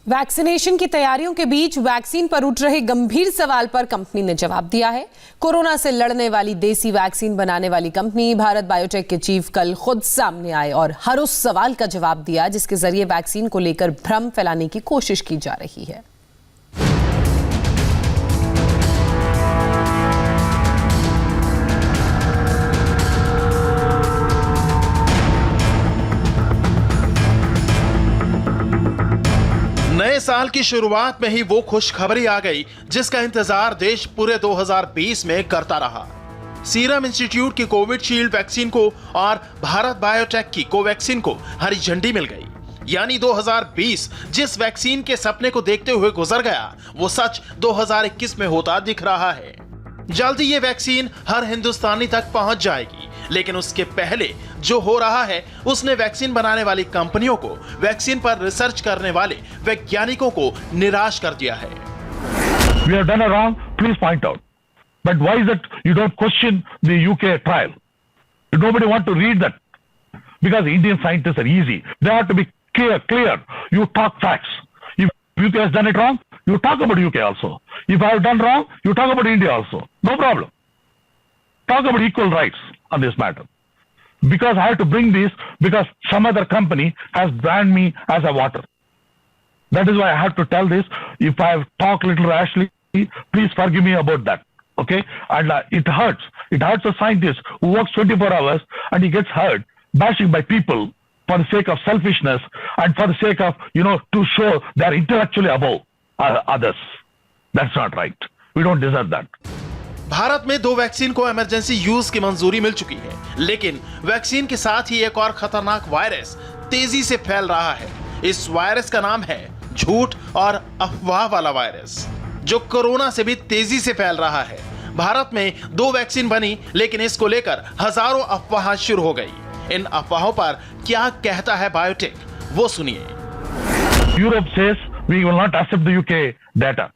Vaccination की तैयारियों के बीच वैक्सीन पर उठ रहे गंभीर सवाल पर कंपनी ने जवाब दिया है। कोरोना से लड़ने वाली देसी वैक्सीन बनाने वाली कंपनी भारत बायोटेक के चीफ कल खुद सामने आए और हर उस सवाल का जवाब दिया जिसके जरिए वैक्सीन को लेकर भ्रम फैलाने की कोशिश की जा रही है। नए साल की शुरुआत में ही वो खुशखबरी आ गई जिसका इंतजार देश पूरे 2020 में करता रहा। सीरम इंस्टीट्यूट की कोविशील्ड वैक्सीन को और भारत बायोटेक की कोवैक्सीन को हरी झंडी मिल गई। यानी 2020 जिस वैक्सीन के सपने को देखते हुए गुजर गया वो सच 2021 में होता दिख रहा है। जल्दी ये वैक्सीन हर हिंदुस्तानी तक पहुंच जाएगी, लेकिन उसके पहले जो हो रहा है उसने वैक्सीन बनाने वाली कंपनियों को, वैक्सीन पर रिसर्च करने वाले वैज्ञानिकों को निराश कर दिया है। We have done a wrong, please point out. But why is it you don't question the UK trial? Nobody want to read that because Indian scientists are easy. They have to be clear. You talk facts. If UK has done it wrong, you talk about UK also. If I have done wrong, you talk about India also. No problem. Talk about equal rights on this matter. Because I have to bring this because some other company has branded me as a water. That is why I have to tell this. If I have talked a little rashly, please forgive me about that. Okay? And it hurts. It hurts a scientist who works 24 hours and he gets hurt, bashing by people for the sake of selfishness and for the sake of, to show they are intellectually above others. That's not right. We don't deserve that. Bharat में 2 vaccine को emergency use की मंजूरी मिल चुकी है, लेकिन vaccine के साथ ही एक और खतरनाक वायरस तेजी से फैल रहा है। इस वायरस का नाम है झूठ और अफवाह वाला वायरस, जो कोरोना से भी तेजी से फैल रहा है। भारत में 2 वैक्सीन बनी, लेकिन इसको लेकर हजारों अफवाह शुरू हो गई। इन अफवाहों पर क्या कहता है बायोटेक, वो सुनिए। Europe says we will not accept the UK data.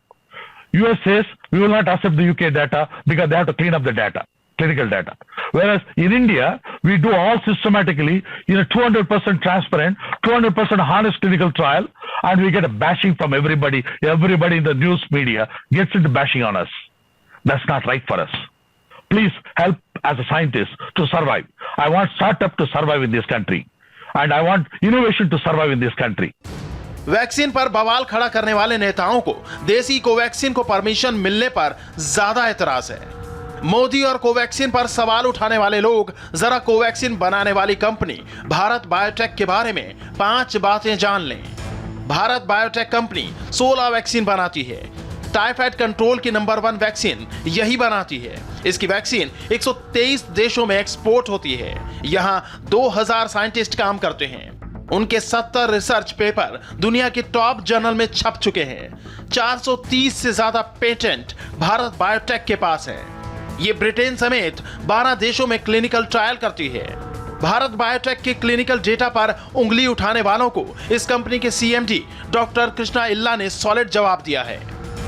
US says we will not accept the UK data because they have to clean up the data, clinical data. Whereas in India, we do all systematically in a 200% transparent, 200% honest clinical trial, and we get a bashing from everybody. Everybody in the news media gets into bashing on us. That's not right for us. Please help as a scientist to survive. I want startup to survive in this country. And I want innovation to survive in this country. Vaccine पर बवाल खड़ा करने वाले नेताओं को देसी Covaxin को permission मिलने पर ज्यादा एतराज है। मोदी और कोवैक्सीन पर सवाल उठाने वाले लोग जरा कोवैक्सीन बनाने वाली कंपनी भारत बायोटेक के बारे में 5 बातें जान लें। भारत बायोटेक कंपनी 16 वैक्सीन बनाती है। टाइफाइड कंट्रोल की नंबर 1 वैक्सीन यही बनाती है। इसकी वैक्सीन 123 देशों में एक्सपोर्ट होती है। यहां 2000 साइंटिस्ट काम करते हैं। उनके 70 रिसर्च पेपर दुनिया के टॉप जर्नल में छप चुके हैं। 430 से ज्यादा पेटेंट भारत बायोटेक के पास है। ये ब्रिटेन समेत 12 देशों में क्लिनिकल ट्रायल करती है। भारत बायोटेक के क्लिनिकल डेटा पर उंगली उठाने वालों को इस कंपनी के सीएमडी डॉक्टर कृष्णा इल्ला ने सॉलिड जवाब दिया है।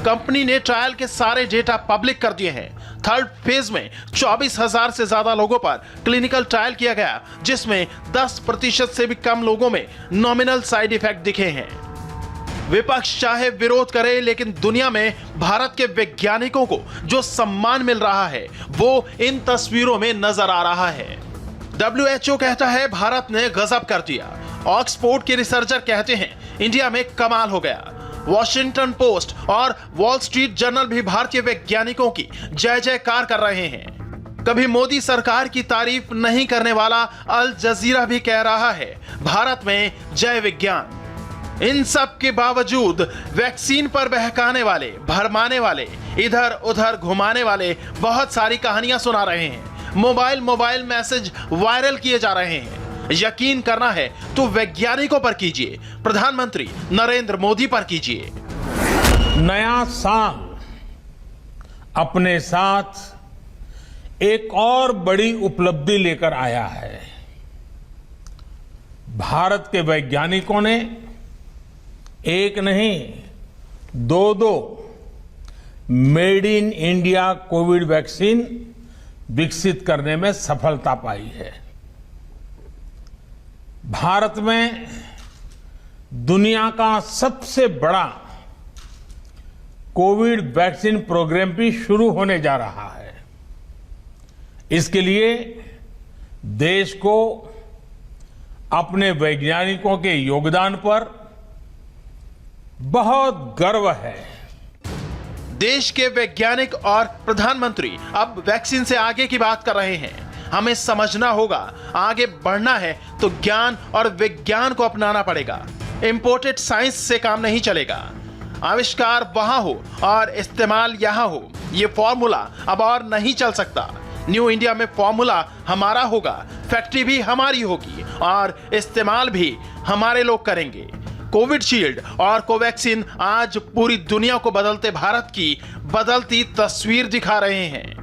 कंपनी ने ट्रायल के सारे डेटा पब्लिक कर दिए हैं। थर्ड फेज में 24,000 से ज्यादा लोगों पर क्लिनिकल ट्रायल किया गया, जिसमें 10% से भी कम लोगों में नॉमिनल साइड इफेक्ट दिखे हैं। विपक्ष चाहे विरोध करे, लेकिन दुनिया में भारत के वैज्ञानिकों को जो सम्मान मिल रहा है वो इन तस्वीरों में नजर आ रहा है। WHO कहता है भारत ने गजब कर दिया। ऑक्सफोर्ड के रिसर्चर कहते हैं इंडिया में कमाल हो गया। वॉशिंगटन पोस्ट और वॉल स्ट्रीट जर्नल भी भारतीय वैज्ञानिकों की जय जयकार कर रहे हैं। कभी मोदी सरकार की तारीफ नहीं करने वाला अल जजीरा भी कह रहा है भारत में जय विज्ञान। इन सब के बावजूद वैक्सीन पर बहकाने वाले, भरमाने वाले, इधर उधर घुमाने वाले बहुत सारी कहानियां सुना रहे हैं। मोबाइल मैसेज वायरल किए जा रहे हैं। यकीन करना है तो वैज्ञानिकों पर कीजिए, प्रधानमंत्री नरेंद्र मोदी पर कीजिए। नया साल अपने साथ एक और बड़ी उपलब्धि लेकर आया है। भारत के वैज्ञानिकों ने एक नहीं 2 made in India Covid vaccine विकसित करने में सफलता पाई है। भारत में दुनिया का सबसे बड़ा कोविड वैक्सीन प्रोग्राम भी शुरू होने जा रहा है। इसके लिए देश को अपने वैज्ञानिकों के योगदान पर बहुत गर्व है। देश के वैज्ञानिक और प्रधानमंत्री अब वैक्सीन से आगे की बात कर रहे हैं। हमें समझना होगा, आगे बढ़ना है तो ज्ञान और विज्ञान को अपनाना पड़ेगा। इंपोर्टेड साइंस से काम नहीं चलेगा। आविष्कार वहां हो और इस्तेमाल यहां हो, ये फॉर्मूला अब और नहीं चल सकता। न्यू इंडिया में फॉर्मूला हमारा होगा, फैक्ट्री भी हमारी होगी और इस्तेमाल भी हमारे लोग करेंगे। कोविशील्ड और कोवैक्सीन आज पूरी दुनिया को बदलते भारत की बदलती तस्वीर दिखा रहे हैं।